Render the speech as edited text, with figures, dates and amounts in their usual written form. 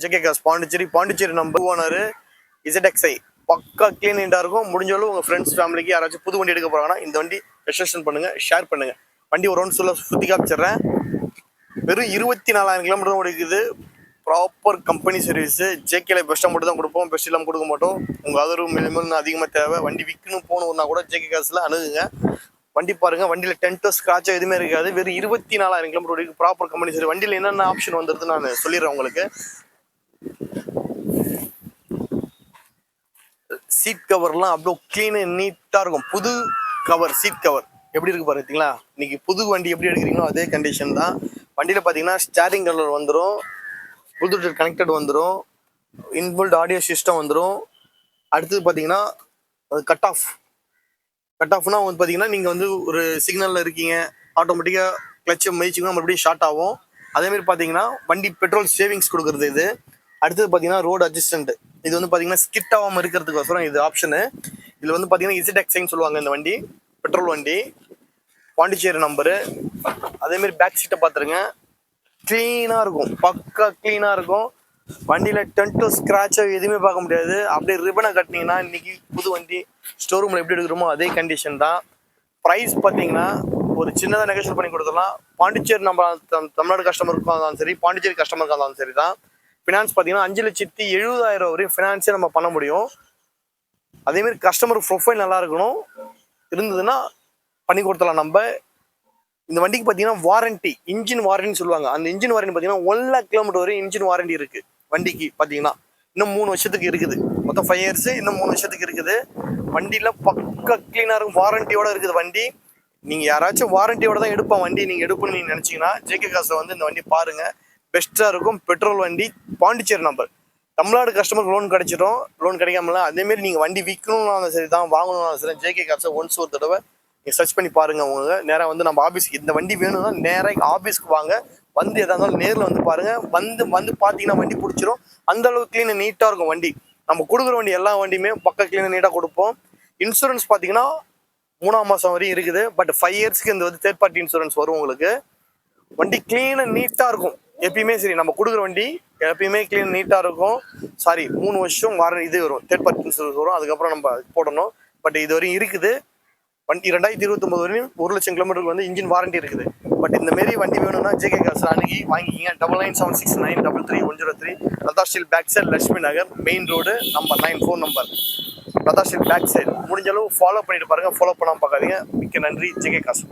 JK cars Pondicherry number owner ZXi பக்கா clean நீட்டாக இருக்கும். முடிஞ்சாலும் உங்கள் ஃப்ரெண்ட்ஸ் ஃபேமிலிக்கு யாராச்சும் புது வண்டி எடுக்க போகிறாங்கன்னா இந்த வண்டி ரெஜிஸ்ட்ரேஷன் பண்ணுங்கள், ஷேர் பண்ணுங்கள். வண்டி ஒரு ரவுண்ட் சுற்றி காமிச்சிடுறேன். வெறும் 24,000 கிலோமீட்டர் ஓடிக்குது. Proper company service. ஜேகேல பெஸ்ட்டாக மட்டும் தான் கொடுப்போம், பெஸ்ட் இல்லாமல் கொடுக்க மாட்டோம். உங்கள் ஆதரவு மினிமம் அதிகமாக தேவை. வண்டி விற்கணும் போகணுன்னா கூட ஜேகே காசில் அணுகுங்க. வண்டி பாருங்கள், வண்டியில் டென்ட்டோ ஸ்க்ராச்சோ எதுவுமே இருக்காது. வெறும் 24,000 கிலோமீட்டர் ஓடிக்கு ப்ராப்பர் கம்பெனி சர்வீஸ். வண்டியில் என்னென்ன ஆப்ஷன் வந்துருது நான் சொல்லிடுறேன் உங்களுக்கு. சீட் கவர்லாம் அப்படியே க்ளீனு நீட்டாக இருக்கும். புது கவர், சீட் கவர் எப்படி இருக்கு பார்த்தீங்களா? இன்னைக்கு புது வண்டி எப்படி எடுக்கிறீங்களோ அதே கண்டிஷன் தான். வண்டியில் பார்த்தீங்கன்னா ஸ்டேரிங் கலர் வந்துடும், ப்ளூடூத் கனெக்டட் வந்துடும், இன்பில்ட் ஆடியோ சிஸ்டம் வந்துடும். அடுத்தது பார்த்தீங்கன்னா கட் ஆஃப்னா வந்து பார்த்தீங்கன்னா நீங்கள் வந்து ஒரு சிக்னலில் இருக்கீங்க, ஆட்டோமேட்டிக்காக கிளச்சை மிதிச்சிங்கன்னா மறுபடியும் ஷார்ட் ஆகும். அதேமாதிரி பார்த்தீங்கன்னா வண்டி பெட்ரோல் சேவிங்ஸ் கொடுக்குறது இது. அடுத்தது பார்த்தீங்கன்னா ரோடு அட்ஜஸ்டன்ட். இது வந்து பார்த்தீங்கன்னா ஸ்கிட் ஆகாமல் இருக்கிறதுக்கோசரம் இது ஆப்ஷனு. இதில் வந்து பார்த்தீங்கன்னா ZXiன்னு சொல்லுவாங்க. இந்த வண்டி பெட்ரோல் வண்டி, பாண்டிச்சேரி நம்பரு. அதேமாரி பேக் சீட்டை பார்த்துருங்க, க்ளீனாக இருக்கும், பக்கா க்ளீனாக இருக்கும். வண்டியில் டென்ட்டோ ஸ்க்ராச்சோ எதுவுமே பார்க்க முடியாது. அப்படியே ரிப்பனை கட்டினீங்கன்னா இன்றைக்கி புது வண்டி ஸ்டோர் ரூமில் எப்படி எடுக்கிறோமோ அதே கண்டிஷன் தான். ப்ரைஸ் பார்த்தீங்கன்னா ஒரு சின்னதாக நெகோஷியேட் பண்ணி கொடுத்துடலாம். பாண்டிச்சேரி நம்ம தமிழ்நாடு கஸ்டமருக்கும் இருந்தாலும் சரி, பாண்டிச்சேரி கஸ்டமருக்கு இருந்தாலும் சரி தான். ஃபினான்ஸ் பார்த்தீங்கன்னா 5,70,000 வரையும் ஃபினான்ஸே நம்ம பண்ண முடியும். அதேமாரி கஸ்டமர் ப்ரொஃபைல் நல்லா இருக்கணும், இருந்ததுன்னா பண்ணி கொடுத்துடலாம் நம்ம. இந்த வண்டிக்கு பார்த்தீங்கன்னா வாரண்டி, இன்ஜின் வாரண்டின்னு சொல்லுவாங்க. அந்த இன்ஜின் வாரண்டி பார்த்தீங்கன்னா 1 lakh கிலோமீட்டர் வரையும் இன்ஜின் வாரண்டி இருக்குது வண்டிக்கு. பார்த்தீங்கன்னா இன்னும் 3 வருஷத்துக்கு இருக்குது. மொத்தம் 5 years, இன்னும் 3 வருஷத்துக்கு இருக்குது. வண்டியில் பக்கா க்ளீனாக இருக்கும், வாரண்டியோட இருக்குது வண்டி. நீங்கள் யாராச்சும் வாரண்டியோட தான் எடுப்போம் வண்டி நீங்கள் எடுக்கணும்னு நீங்கள் நினச்சிங்கன்னா ஜேகே காசில் வந்து இந்த வண்டி பாருங்கள், பெஸ்ட்டாக இருக்கும். பெட்ரோல் வண்டி, பாண்டிச்சேரி நம்பர். தமிழ்நாடு கஸ்டமருக்கு லோன் கிடைச்சிடும், லோன் கிடைக்காமல. அதேமாரி நீங்கள் வண்டி விற்கணும்னாலும் சரி தான், வாங்கணும்னாலும் சரி, ஜேகே காசை ஒன்ஸ் ஒரு தடவை நீங்கள் சர்ச் பண்ணி பாருங்கள். அவங்க நேராக வந்து நம்ம ஆஃபீஸ்க்கு இந்த வண்டி வேணும்னா நேராக ஆஃபீஸ்க்கு வாங்க, வந்து எதாக இருந்தாலும் நேரில் வந்து பாருங்கள். வந்து பார்த்தீங்கன்னா வண்டி பிடிச்சிரும். அந்தளவுக்கு க்ளீனாக நீட்டாக இருக்கும் வண்டி. நம்ம கொடுக்குற வண்டி எல்லா வண்டியுமே பக்கம் க்ளீனாக நீட்டாக கொடுப்போம். இன்சூரன்ஸ் பார்த்தீங்கன்னா 3ஆம் மாதம் வரையும் இருக்குது. பட் 5 yearsக்கு இந்த வந்து தேர்ட் பார்ட்டி இன்சூரன்ஸ் வரும் உங்களுக்கு. வண்டி க்ளீனாக நீட்டாக இருக்கும் எப்பயுமே. சரி, நம்ம கொடுக்குற வண்டி எப்பயுமே க்ளீன் நீட்டாக இருக்கும். 3 வருஷம் இது வரும், தேர்ட் பார்ட்டி இன்சூரன்ஸ் வரும். அதுக்கப்புறம் நம்ம போடணும். பட் இது வரையும் இருக்குது. வண்டி 2029 வரையும் 1 லட்சம் கிலோமீட்டருக்கு வந்து இன்ஜின் வாரண்டி இருக்குது. பட் இந்த மாரி வண்டி வேணும்னா ஜேகே காசு அன்னைக்கு வாங்கிக்கிங்க. 99766933 Latha steel back side, Lakshmi Nagar, main road, number 9, phone number. Latha steel back side. முடிஞ்சளவு ஃபாலோ பண்ணிட்டு பாருங்கள், ஃபாலோ பண்ணாமல் பார்க்காதீங்க. மிக்க நன்றி. ஜேகே காசு.